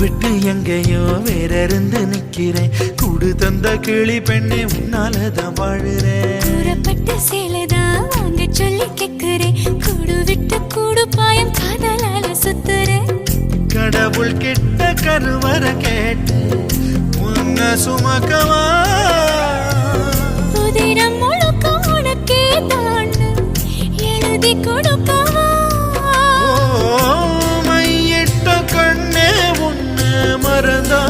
விட்டு எங்கேயோ வேற இருந்து நிக்கிறேன். கூடு தந்த கிளி பெண்ணே உன்னாலதான் வாழுறேன். கூறப்பட்ட சேலைதான் வாங்க சொல்லி கேக்குறேன். கூடு விட்டு கூடு பாயம் காதலால சுத்துறேன். கடவுள் கிட்ட கருவற கேட்டு உன்ன சுமக்கவா? உதிரம் முழுக்க உனக்கே தான் எழுதி கொடுக்கவா? மையிட்ட கண்ணே உன்ன மறந்தா